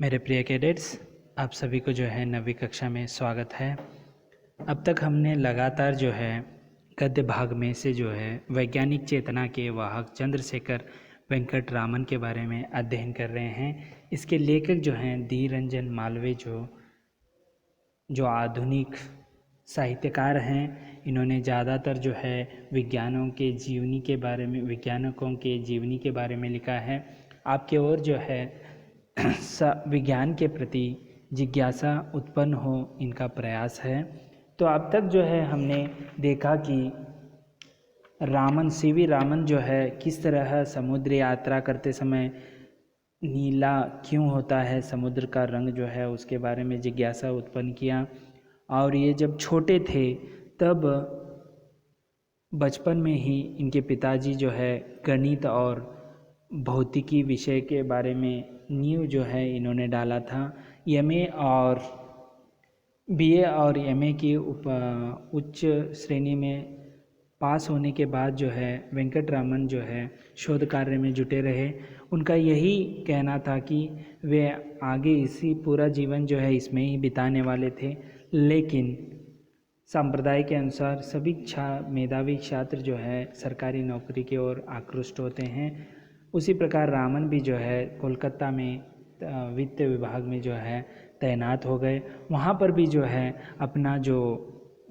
मेरे प्रिय कैडेट्स, आप सभी को जो है 9वीं कक्षा में स्वागत है। अब तक हमने लगातार जो है गद्य भाग में से जो है वैज्ञानिक चेतना के वाहक चंद्रशेखर वेंकट रामन के बारे में अध्ययन कर रहे हैं। इसके लेखक जो हैं डी रंजन मालवीय जो आधुनिक साहित्यकार हैं। इन्होंने ज़्यादातर जो है वैज्ञानिकों के जीवनी के बारे में लिखा है। आपके ओर जो है विज्ञान के प्रति जिज्ञासा उत्पन्न हो, इनका प्रयास है। तो अब तक जो है हमने देखा कि सीवी रामन जो है किस तरह समुद्र यात्रा करते समय नीला क्यों होता है, समुद्र का रंग जो है उसके बारे में जिज्ञासा उत्पन्न किया। और ये जब छोटे थे तब बचपन में ही इनके पिताजी जो है गणित और भौतिकी विषय के बारे में नींव जो है इन्होंने डाला था। बीए और एमए की उच्च श्रेणी में पास होने के बाद जो है वेंकट रामन जो है शोध कार्य में जुटे रहे। उनका यही कहना था कि वे आगे इसी पूरा जीवन जो है इसमें ही बिताने वाले थे, लेकिन संप्रदाय के अनुसार सभी मेधावी छात्र जो है सरकारी नौकरी की ओर आकृष्ट होते हैं। उसी प्रकार रामन भी जो है कोलकाता में वित्त विभाग में जो है तैनात हो गए। वहाँ पर भी जो है अपना जो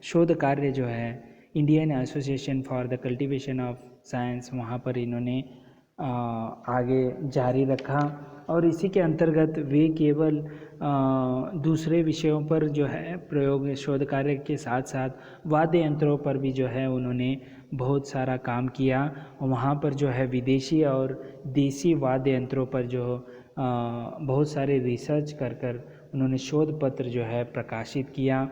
शोध कार्य जो है Indian association for the cultivation of science, वहाँ पर इन्होंने आगे जारी रखा। और इसी के अंतर्गत वे केवल दूसरे विषयों पर जो है प्रयोग शोध कार्य के साथ साथ वाद्य यंत्रों पर भी जो है उन्होंने बहुत सारा काम किया। वहाँ पर जो है विदेशी और देसी वाद्य यंत्रों पर जो बहुत सारे रिसर्च कर उन्होंने शोध पत्र जो है प्रकाशित किया।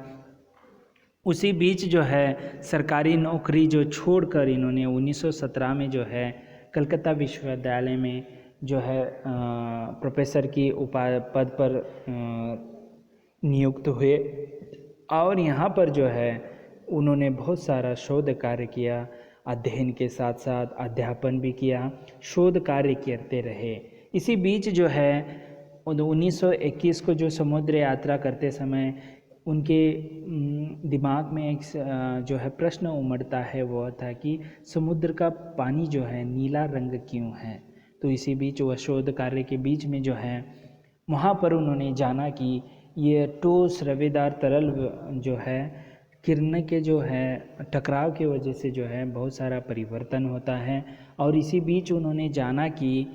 उसी बीच जो है सरकारी नौकरी जो छोड़कर इन्होंने 1917 में जो है कलकत्ता विश्वविद्यालय में जो है प्रोफेसर की पद पर नियुक्त हुए। और यहाँ पर जो है उन्होंने बहुत सारा शोध कार्य किया, अध्ययन के साथ साथ अध्यापन भी किया, शोध कार्य करते रहे। इसी बीच जो है 1921 को जो समुद्र यात्रा करते समय उनके दिमाग में एक जो है प्रश्न उमड़ता है, वो था कि समुद्र का पानी जो है नीला रंग क्यों है। तो इसी बीच वह शोध कार्य के बीच में जो है वहाँ पर उन्होंने जाना कि ये ठोस रवेदार तरल जो है किरण के जो है टकराव की वजह से जो है बहुत सारा परिवर्तन होता है। और इसी बीच उन्होंने जाना कि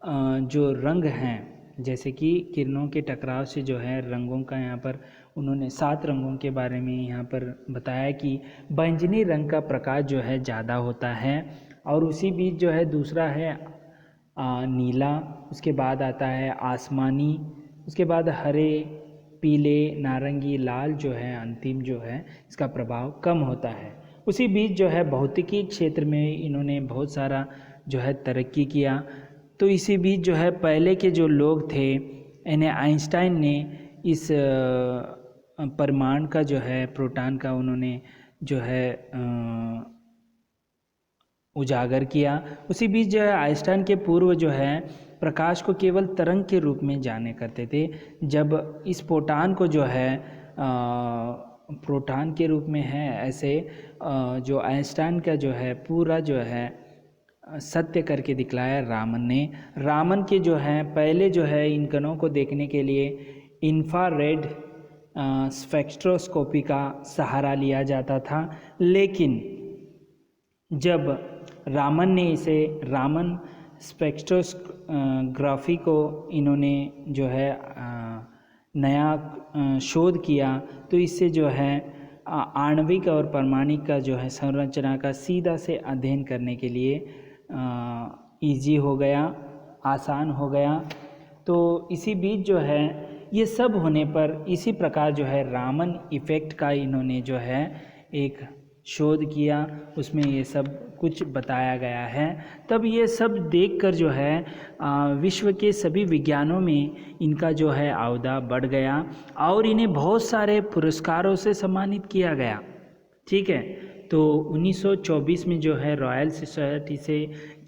जो रंग हैं, जैसे कि किरणों के टकराव से जो है रंगों का यहाँ पर उन्होंने 7 रंगों के बारे में यहाँ पर बताया कि बैंगनी रंग का प्रकाश जो है ज़्यादा होता है। और उसी बीच जो है दूसरा है नीला, उसके बाद आता है आसमानी, उसके बाद हरे, पीले, नारंगी, लाल जो है अंतिम जो है इसका प्रभाव कम होता है। उसी बीच जो है भौतिकी क्षेत्र में इन्होंने बहुत सारा जो है तरक्की किया। तो इसी बीच जो है पहले के जो लोग थे, इन्हें आइंस्टाइन ने इस परमाणु का जो है प्रोटॉन का उन्होंने जो है उजागर किया। उसी बीच जो है आइंस्टाइन के पूर्व जो है प्रकाश को केवल तरंग के रूप में जाने करते थे। जब इस प्रोटॉन को जो है प्रोटॉन के रूप में है, ऐसे जो आइंस्टाइन का जो है पूरा जो है सत्य करके दिखलाया रामन के जो है पहले जो है इन कणों को देखने के लिए इंफ्रारेड स्पेक्ट्रोस्कोपी का सहारा लिया जाता था। लेकिन जब रामन स्पेक्ट्रोग्राफी को इन्होंने जो है नया शोध किया, तो इससे जो है आणविक और परमाणु का जो है संरचना का सीधा से अध्ययन करने के लिए इजी हो गया, आसान हो गया। तो इसी बीच जो है ये सब होने पर इसी प्रकार जो है रामन इफ़ेक्ट का इन्होंने जो है एक शोध किया, उसमें ये सब कुछ बताया गया है। तब ये सब देखकर जो है विश्व के सभी विज्ञानों में इनका जो है औहदा बढ़ गया और इन्हें बहुत सारे पुरस्कारों से सम्मानित किया गया। ठीक है, तो 1924 में जो है रॉयल सोसाइटी से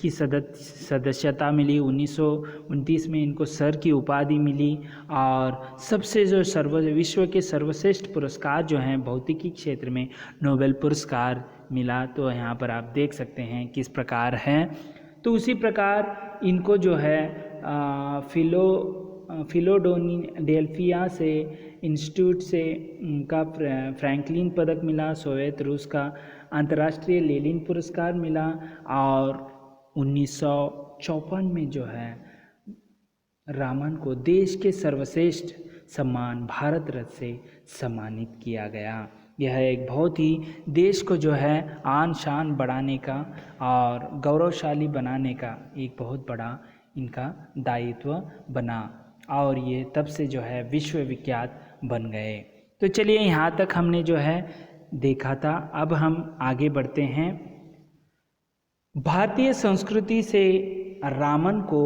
की सदस्यता मिली। 1929 में इनको सर की उपाधि मिली। और सबसे जो विश्व के सर्वश्रेष्ठ पुरस्कार जो हैं भौतिकी क्षेत्र में नोबेल पुरस्कार मिला। तो यहाँ पर आप देख सकते हैं किस प्रकार है। तो उसी प्रकार इनको जो है फिलाडेल्फिया से इंस्टीट्यूट से उनका फ्रैंकलिन पदक मिला। सोवियत रूस का अंतर्राष्ट्रीय लेनिन पुरस्कार मिला। और 1954 में जो है रामन को देश के सर्वश्रेष्ठ सम्मान भारत रत्न से सम्मानित किया गया। यह एक बहुत ही देश को जो है आन शान बढ़ाने का और गौरवशाली बनाने का एक बहुत बड़ा इनका दायित्व बना। और ये तब से जो है विश्व विख्यात बन गए। तो चलिए यहाँ तक हमने जो है देखा था। अब हम आगे बढ़ते हैं। भारतीय संस्कृति से रामन को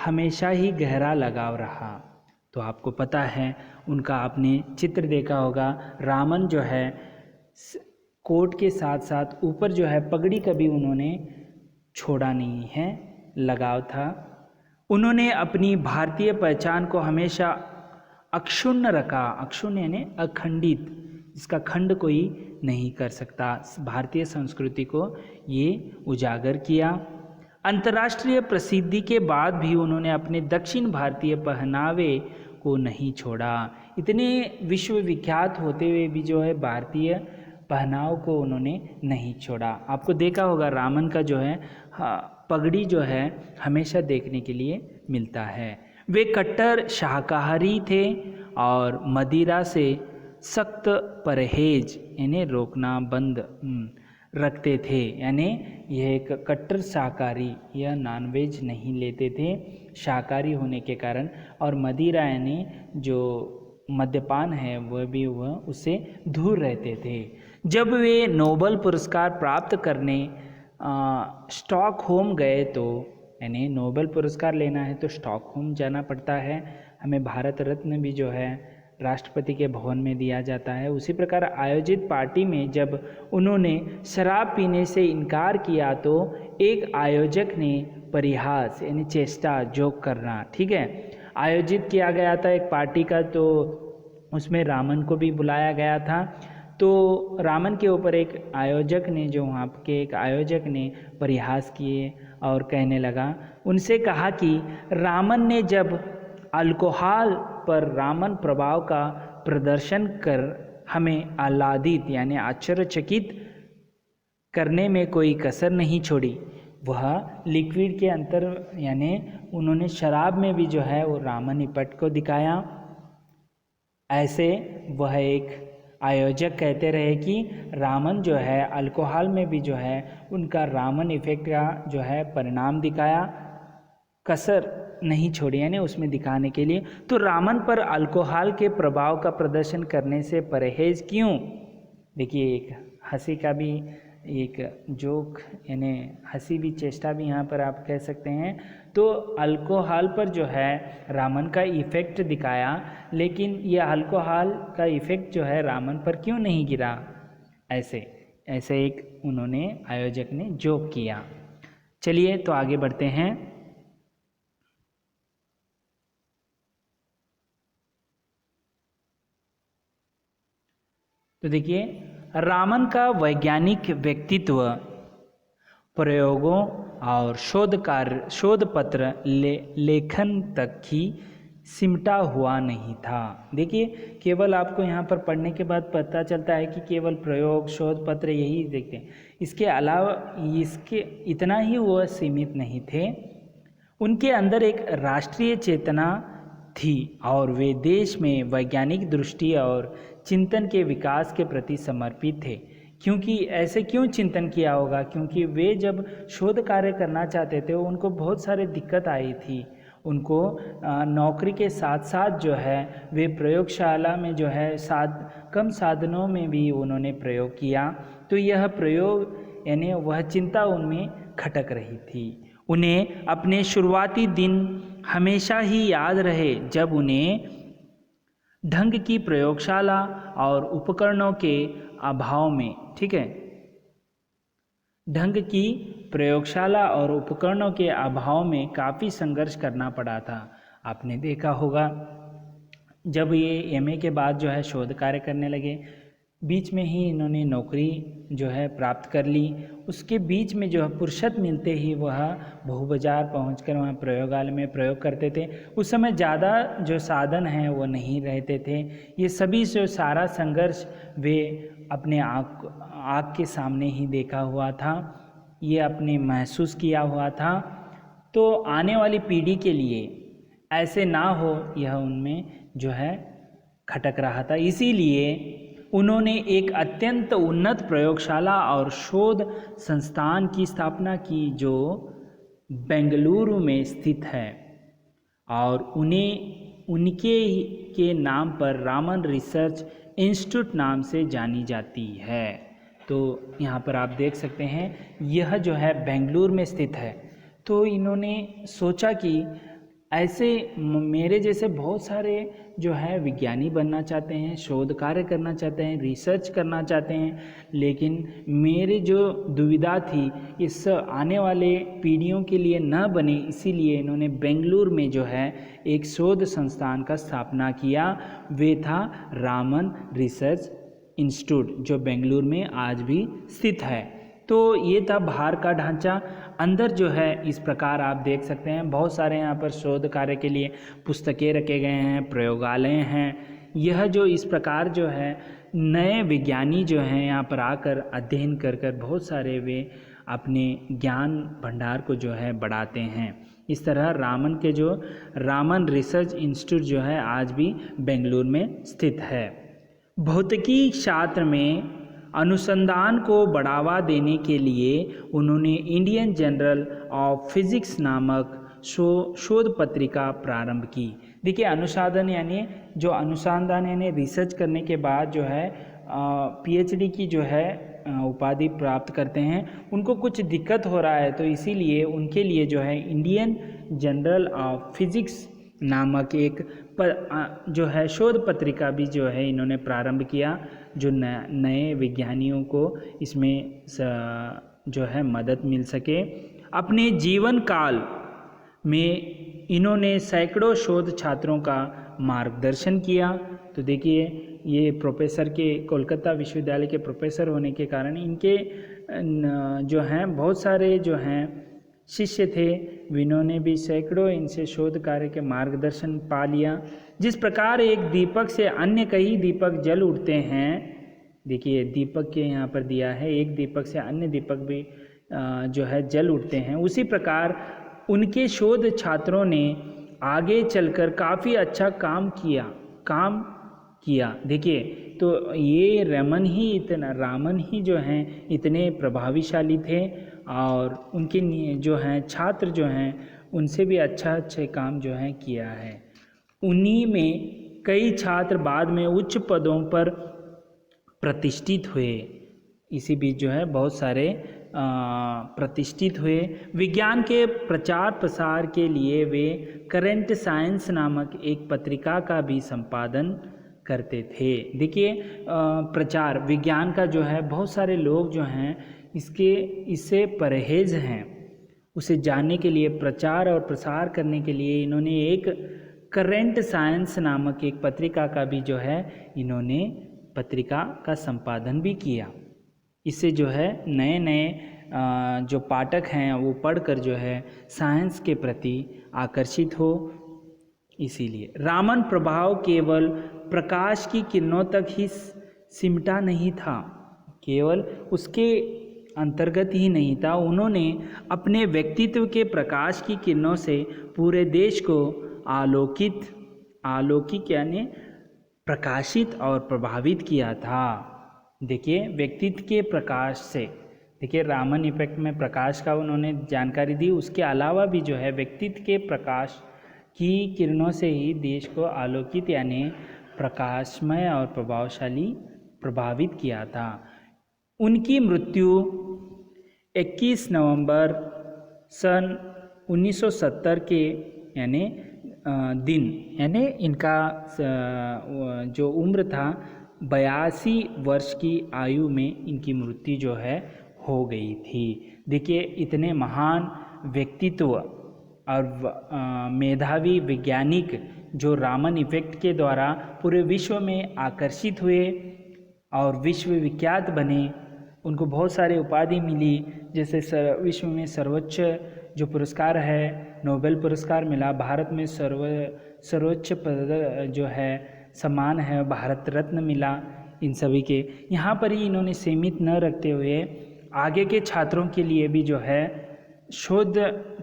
हमेशा ही गहरा लगाव रहा। तो आपको पता है उनका आपने चित्र देखा होगा। रामन जो है कोट के साथ साथ ऊपर जो है पगड़ी कभी उन्होंने छोड़ा नहीं है, लगाव था। उन्होंने अपनी भारतीय पहचान को हमेशा अक्षुण्ण रखा। अक्षुण्ण यानी अखंडित, इसका खंड कोई नहीं कर सकता। भारतीय संस्कृति को ये उजागर किया। अंतर्राष्ट्रीय प्रसिद्धि के बाद भी उन्होंने अपने दक्षिण भारतीय पहनावे को नहीं छोड़ा। इतने विश्व विख्यात होते हुए भी जो है भारतीय पहनाव को उन्होंने नहीं छोड़ा। आपको देखा होगा रामन का जो है पगड़ी जो है हमेशा देखने के लिए मिलता है। वे कट्टर शाकाहारी थे और मदिरा से सख्त परहेज यानी रोकना बंद रखते थे। यानी यह एक कट्टर शाकाहारी या नॉनवेज नहीं लेते थे शाकाहारी होने के कारण। और मदिरा यानी जो मद्यपान है वह उससे दूर रहते थे। जब वे नोबेल पुरस्कार प्राप्त करने स्टॉकहोम गए तो यानी नोबेल पुरस्कार लेना है तो स्टॉकहोम जाना पड़ता है। हमें भारत रत्न भी जो है राष्ट्रपति के भवन में दिया जाता है। उसी प्रकार आयोजित पार्टी में जब उन्होंने शराब पीने से इनकार किया तो एक आयोजक ने परिहास यानी चेष्टा जोक करना, ठीक है, आयोजित किया गया था एक पार्टी का। तो उसमें रामन को भी बुलाया गया था। तो रामन के ऊपर एक आयोजक ने जो वहाँ के एक आयोजक ने परिहास किए और कहने लगा, उनसे कहा कि रामन ने जब अल्कोहल पर रामन प्रभाव का प्रदर्शन कर हमें आह्लादित यानी आश्चर्यचकित करने में कोई कसर नहीं छोड़ी। वह लिक्विड के अंतर यानी उन्होंने शराब में भी जो है वो रामन इफेक्ट को दिखाया। ऐसे वह एक आयोजक कहते रहे कि रामन जो है अल्कोहल में भी जो है उनका रामन इफेक्ट का जो है परिणाम दिखाया, कसर नहीं छोड़ी यानी उसमें दिखाने के लिए। तो रामन पर अल्कोहल के प्रभाव का प्रदर्शन करने से परहेज क्यों? देखिए एक हंसी का भी एक जोक यानी हंसी भी चेष्टा भी यहाँ पर आप कह सकते हैं। तो अल्कोहल पर जो है रामन का इफ़ेक्ट दिखाया, लेकिन यह अल्कोहल का इफ़ेक्ट जो है रामन पर क्यों नहीं गिरा, ऐसे एक उन्होंने आयोजक ने जोक किया। चलिए तो आगे बढ़ते हैं। तो देखिए रामन का वैज्ञानिक व्यक्तित्व प्रयोगों और शोध पत्र लेखन तक ही सिमटा हुआ नहीं था। देखिए केवल आपको यहाँ पर पढ़ने के बाद पता चलता है कि केवल प्रयोग शोध पत्र यही देखते हैं, इसके अलावा इसके इतना ही वह सीमित नहीं थे। उनके अंदर एक राष्ट्रीय चेतना थी और वे देश में वैज्ञानिक दृष्टि और चिंतन के विकास के प्रति समर्पित थे। क्योंकि ऐसे क्यों चिंतन किया होगा? क्योंकि वे जब शोध कार्य करना चाहते थे उनको बहुत सारे दिक्कत आई थी। उनको नौकरी के साथ साथ जो है वे प्रयोगशाला में जो है कम साधनों में भी उन्होंने प्रयोग किया। तो यह प्रयोग यानी वह चिंता उनमें खटक रही थी। उन्हें अपने शुरुआती दिन हमेशा ही याद रहे जब उन्हें ढंग की प्रयोगशाला और उपकरणों के अभाव में, ठीक है, ढंग की प्रयोगशाला और उपकरणों के अभाव में काफ़ी संघर्ष करना पड़ा था। आपने देखा होगा जब ये एमए के बाद जो है शोध कार्य करने लगे, बीच में ही इन्होंने नौकरी जो है प्राप्त कर ली। उसके बीच में जो है फुर्सत मिलते ही वह भू बाजार पहुँच वहाँ प्रयोगालय में प्रयोग करते थे। उस समय ज़्यादा जो साधन हैं वो नहीं रहते थे। ये सभी जो सारा संघर्ष वे अपने आँख के सामने ही देखा हुआ था, ये अपने महसूस किया हुआ था। तो आने वाली पीढ़ी के लिए ऐसे ना हो, यह उनमें जो है खटक रहा था। इसीलिए उन्होंने एक अत्यंत उन्नत प्रयोगशाला और शोध संस्थान की स्थापना की जो बेंगलुरु में स्थित है और उनके के नाम पर रामन रिसर्च इंस्टीट्यूट नाम से जानी जाती है। तो यहाँ पर आप देख सकते हैं यह जो है बेंगलुरु में स्थित है। तो इन्होंने सोचा कि ऐसे मेरे जैसे बहुत सारे जो है विज्ञानी बनना चाहते हैं, शोध कार्य करना चाहते हैं, रिसर्च करना चाहते हैं, लेकिन मेरी जो दुविधा थी इस आने वाले पीढ़ियों के लिए न बने, इसीलिए इन्होंने बेंगलुरु में जो है एक शोध संस्थान का स्थापना किया। वे था रामन रिसर्च इंस्टीट्यूट, जो बेंगलुरु में आज भी स्थित है। तो ये था बाहर का ढांचा। अंदर जो है इस प्रकार आप देख सकते हैं, बहुत सारे यहाँ पर शोध कार्य के लिए पुस्तकें रखे गए हैं, प्रयोगालय हैं। यह जो इस प्रकार जो है नए विज्ञानी जो हैं यहाँ पर आकर अध्ययन कर कर बहुत सारे वे अपने ज्ञान भंडार को जो है बढ़ाते हैं। इस तरह रामन रिसर्च इंस्टीट्यूट जो है आज भी बेंगलुरु में स्थित है। भौतिकी शास्त्र में अनुसंधान को बढ़ावा देने के लिए उन्होंने इंडियन जर्नल ऑफ फिजिक्स नामक शोध पत्रिका प्रारंभ की। देखिए अनुसंधान यानी रिसर्च करने के बाद जो है पीएचडी की जो है उपाधि प्राप्त करते हैं, उनको कुछ दिक्कत हो रहा है, तो इसीलिए उनके लिए जो है इंडियन जर्नल ऑफ फिजिक्स नामक एक जो है शोध पत्रिका भी जो है इन्होंने प्रारंभ किया, जो नए विज्ञानियों को इसमें जो है मदद मिल सके। अपने जीवन काल में इन्होंने सैकड़ों शोध छात्रों का मार्गदर्शन किया। तो देखिए ये प्रोफेसर के कोलकाता विश्वविद्यालय के प्रोफेसर होने के कारण इनके जो हैं बहुत सारे जो हैं शिष्य थे, इन्होंने भी सैकड़ों इनसे शोध कार्य के मार्गदर्शन पा लिया। जिस प्रकार एक दीपक से अन्य कई दीपक जल उठते हैं, देखिए दीपक के यहाँ पर दिया है, एक दीपक से अन्य दीपक भी जो है जल उठते हैं, उसी प्रकार उनके शोध छात्रों ने आगे चलकर काफ़ी अच्छा काम किया। देखिए तो ये रामन ही जो हैं इतने प्रभावशाली थे और उनके जो हैं छात्र जो हैं उनसे भी अच्छे काम जो है किया है। उन्हीं में कई छात्र बाद में उच्च पदों पर प्रतिष्ठित हुए। इसी बीच जो है बहुत सारे प्रतिष्ठित हुए। विज्ञान के प्रचार प्रसार के लिए वे करंट साइंस नामक एक पत्रिका का भी संपादन करते थे। देखिए प्रचार विज्ञान का जो है बहुत सारे लोग जो हैं इससे परहेज हैं, उसे जानने के लिए प्रचार और प्रसार करने के लिए इन्होंने एक करंट साइंस नामक एक पत्रिका का भी जो है इन्होंने पत्रिका का संपादन भी किया। इससे जो है नए जो पाठक हैं वो पढ़कर जो है साइंस के प्रति आकर्षित हो। इसीलिए रामन प्रभाव केवल प्रकाश की किरणों तक ही सिमटा नहीं था, केवल उसके अंतर्गत ही नहीं था। उन्होंने अपने व्यक्तित्व के प्रकाश की किरणों से पूरे देश को आलोकित यानी प्रकाशित और प्रभावित किया था। देखिए व्यक्तित्व के प्रकाश से, देखिए रामन इफेक्ट में प्रकाश का उन्होंने जानकारी दी, उसके अलावा भी जो है व्यक्तित्व के प्रकाश की किरणों से ही देश को आलोकित यानी प्रकाशमय और प्रभावशाली प्रभावित किया था। उनकी मृत्यु 21 नवंबर सन 1970 के यानी इनका जो उम्र था 82 वर्ष की आयु में इनकी मृत्यु जो है हो गई थी। देखिए, इतने महान व्यक्तित्व और मेधावी वैज्ञानिक जो रामन इफेक्ट के द्वारा पूरे विश्व में आकर्षित हुए और विश्वविख्यात बने, उनको बहुत सारे उपाधि मिली, जैसे विश्व में सर्वोच्च जो पुरस्कार है नोबेल पुरस्कार मिला, भारत में सर्वोच्च पद जो है सम्मान है भारत रत्न मिला। इन सभी के यहाँ पर ही इन्होंने सीमित न रखते हुए आगे के छात्रों के लिए भी जो है शोध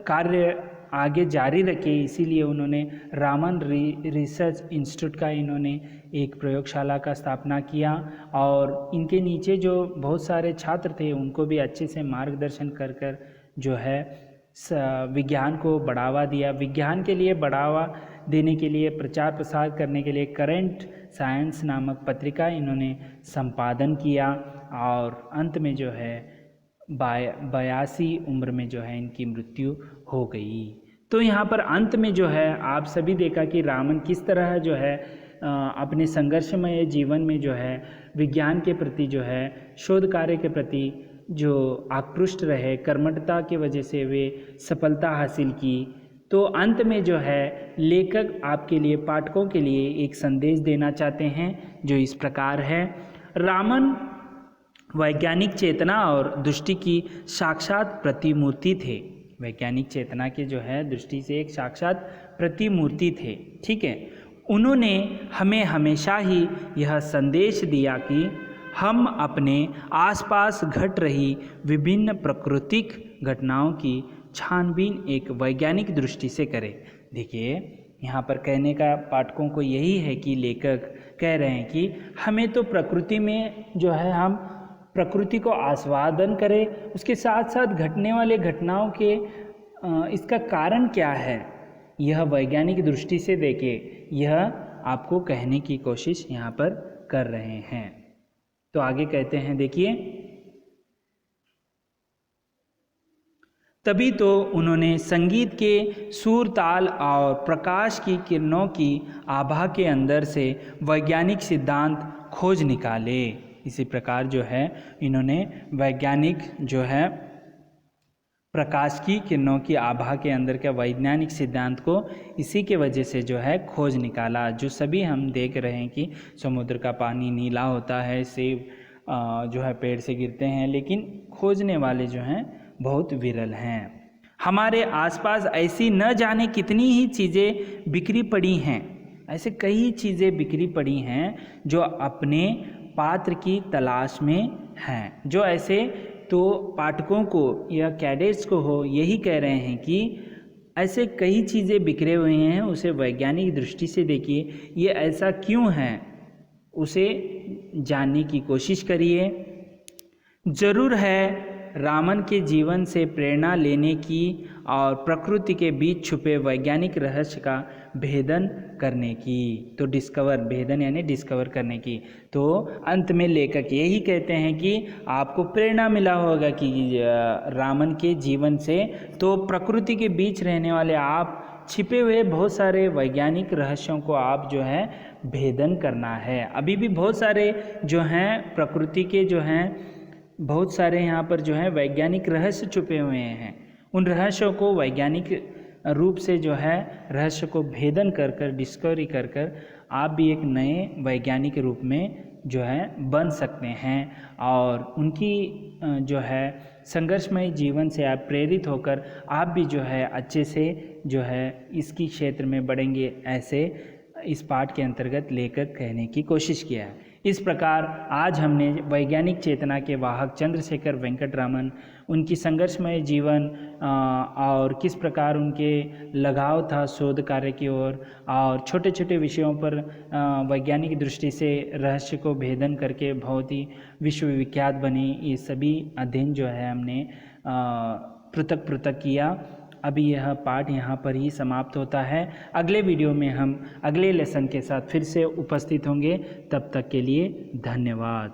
कार्य आगे जारी रखे, इसीलिए उन्होंने रामन रिसर्च इंस्टीट्यूट का इन्होंने एक प्रयोगशाला का स्थापना किया और इनके नीचे जो बहुत सारे छात्र थे उनको भी अच्छे से मार्गदर्शन कर कर जो है विज्ञान को बढ़ावा दिया। विज्ञान के लिए बढ़ावा देने के लिए, प्रचार प्रसार करने के लिए करंट साइंस नामक पत्रिका इन्होंने संपादन किया और अंत में जो है 82 उम्र में जो है इनकी मृत्यु हो गई। तो यहाँ पर अंत में जो है आप सभी देखा कि रामन किस तरह जो है अपने संघर्षमय जीवन में जो है विज्ञान के प्रति जो है शोध कार्य के प्रति जो आकृष्ट रहे, कर्मठता की वजह से वे सफलता हासिल की। तो अंत में जो है लेखक आपके लिए, पाठकों के लिए एक संदेश देना चाहते हैं जो इस प्रकार है। रामन वैज्ञानिक चेतना और दृष्टि की साक्षात प्रतिमूर्ति थे। वैज्ञानिक चेतना के जो है दृष्टि से एक साक्षात प्रतिमूर्ति थे। ठीक है, उन्होंने हमें हमेशा ही यह संदेश दिया कि हम अपने आसपास घट रही विभिन्न प्राकृतिक घटनाओं की छानबीन एक वैज्ञानिक दृष्टि से करें। देखिए, यहाँ पर कहने का पाठकों को यही है कि लेखक कह रहे हैं कि हमें तो प्रकृति में जो है हम प्रकृति को आस्वादन करें, उसके साथ साथ घटने वाले घटनाओं के इसका कारण क्या है यह वैज्ञानिक दृष्टि से देखिए, यह आपको कहने की कोशिश यहाँ पर कर रहे हैं। तो आगे कहते हैं, देखिए, तभी तो उन्होंने संगीत के सुर, ताल और प्रकाश की किरणों की आभा के अंदर से वैज्ञानिक सिद्धांत खोज निकाले। इसी प्रकार जो है इन्होंने वैज्ञानिक जो है प्रकाश की किरणों की आभा के अंदर के वैज्ञानिक सिद्धांत को इसी के वजह से जो है खोज निकाला। जो सभी हम देख रहे हैं कि समुद्र का पानी नीला होता है, सेब जो है पेड़ से गिरते हैं, लेकिन खोजने वाले जो हैं बहुत विरल हैं। हमारे आसपास ऐसी न जाने कितनी ही चीज़ें बिखरी पड़ी हैं, ऐसे कई चीज़ें बिखरी पड़ी हैं जो अपने पात्र की तलाश में हैं। जो ऐसे तो पाठकों को या कैडेट्स को हो यही कह रहे हैं कि ऐसे कई चीज़ें बिखरे हुए हैं, उसे वैज्ञानिक दृष्टि से देखिए, ये ऐसा क्यों है उसे जानने की कोशिश करिए। जरूर है रामन के जीवन से प्रेरणा लेने की और प्रकृति के बीच छुपे वैज्ञानिक रहस्य का भेदन करने की। तो भेदन यानी डिस्कवर करने की। तो अंत में लेखक यही कहते हैं कि आपको प्रेरणा मिला होगा कि रामन के जीवन से, तो प्रकृति के बीच रहने वाले आप छिपे हुए बहुत सारे वैज्ञानिक रहस्यों को आप जो है भेदन करना है। अभी भी बहुत सारे जो हैं प्रकृति के जो हैं बहुत सारे यहाँ पर जो है वैज्ञानिक रहस्य छुपे हुए हैं। उन रहस्यों को वैज्ञानिक रूप से जो है रहस्य को भेदन कर कर, डिस्कवरी कर कर आप भी एक नए वैज्ञानिक रूप में जो है बन सकते हैं और उनकी जो है संघर्षमय जीवन से आप प्रेरित होकर आप भी जो है अच्छे से जो है इसकी क्षेत्र में बढ़ेंगे, ऐसे इस पाठ के अंतर्गत लेखक कहने की कोशिश किया है। इस प्रकार आज हमने वैज्ञानिक चेतना के वाहक चंद्रशेखर वेंकट रामन, उनकी संघर्षमय जीवन और किस प्रकार उनके लगाव था शोध कार्य की ओर और छोटे छोटे विषयों पर वैज्ञानिक दृष्टि से रहस्य को भेदन करके बहुत ही विश्वविख्यात बने, ये सभी अध्ययन जो है हमने पृथक पृथक किया। अभी यह पाठ यहाँ पर ही समाप्त होता है। अगले वीडियो में हम अगले लेसन के साथ फिर से उपस्थित होंगे। तब तक के लिए धन्यवाद।